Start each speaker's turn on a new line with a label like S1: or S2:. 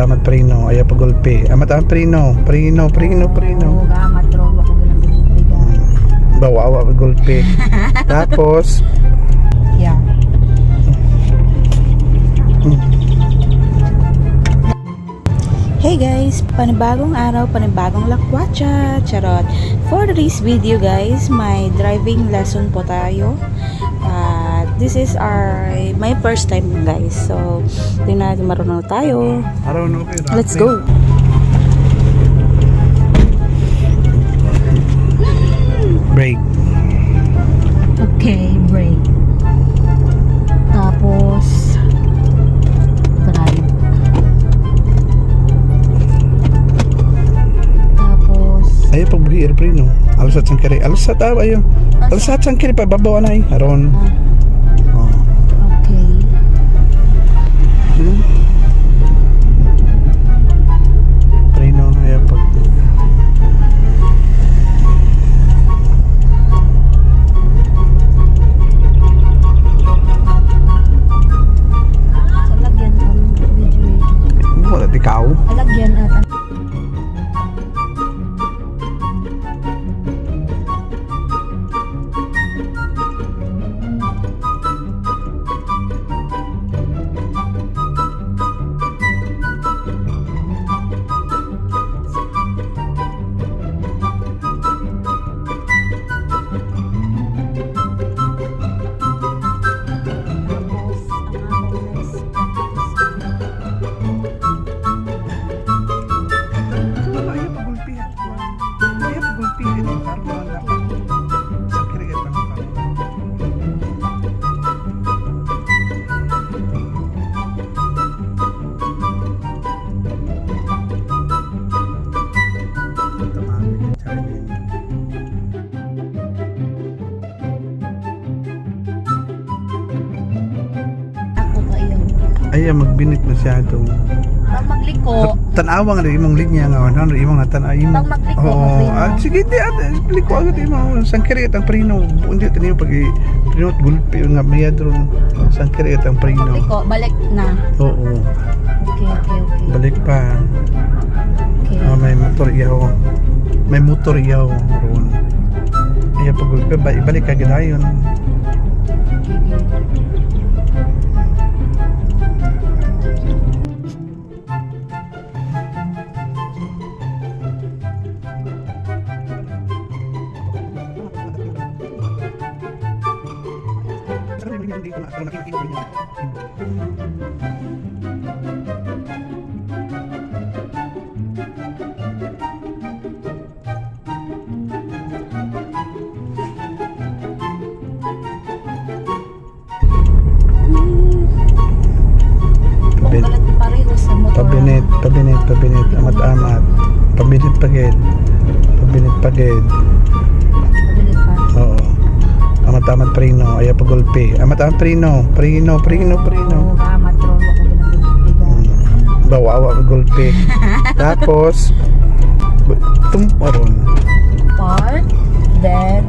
S1: Amat prino, ayaw pagulpi. Amat prino.
S2: Oo, gamat ron ako bilang
S1: Bawa pagulpi. Tapos
S2: yeah. Hey guys, panibagong araw, panibagong lakwatsa, charot. For today's video guys, may driving lesson po tayo. This is my first time guys. So, tingnan natin marunong tayo. Let's go.
S1: Brake.
S2: Okay, brake. Tapos drive. Tapos
S1: Ayaw pagbuhi airplane no. Alasat sangkiri. Alasat ayo. Alasat sangkiri pa babaw na aron.
S2: okay.
S1: Prino ayaw pag
S2: Lagyan ang video.
S1: wala ikaw.
S2: Lagyan at
S1: ayaw magbinit masyado.
S2: pag magliko,
S1: Tanawa nga rin imong linya nga ano imong natanaw imong.
S2: pag magliko,
S1: Sige di ate, liko agad imong sangkiri at ang prino. Hindi taniyo pag prino gulpi nga mayadron sangkiri at ang prino.
S2: magliko, balik na.
S1: Oo,
S2: Okay.
S1: balik pa.
S2: Okay.
S1: May motor iyaw. May motor iyaw ron. Iya pag gulpi ba ibalik ka gidayon.
S2: Pareho sa motor.
S1: Pabinit, amat-amat. Pabinit pagid.
S2: Pabilit pa.
S1: Oo. Amat-amat prino, ayaw pagulpi. Amat-amat prino.
S2: Oo, gamat ron ako bilang
S1: Bawa pagulpi. Tapos tumaron.
S2: Park, then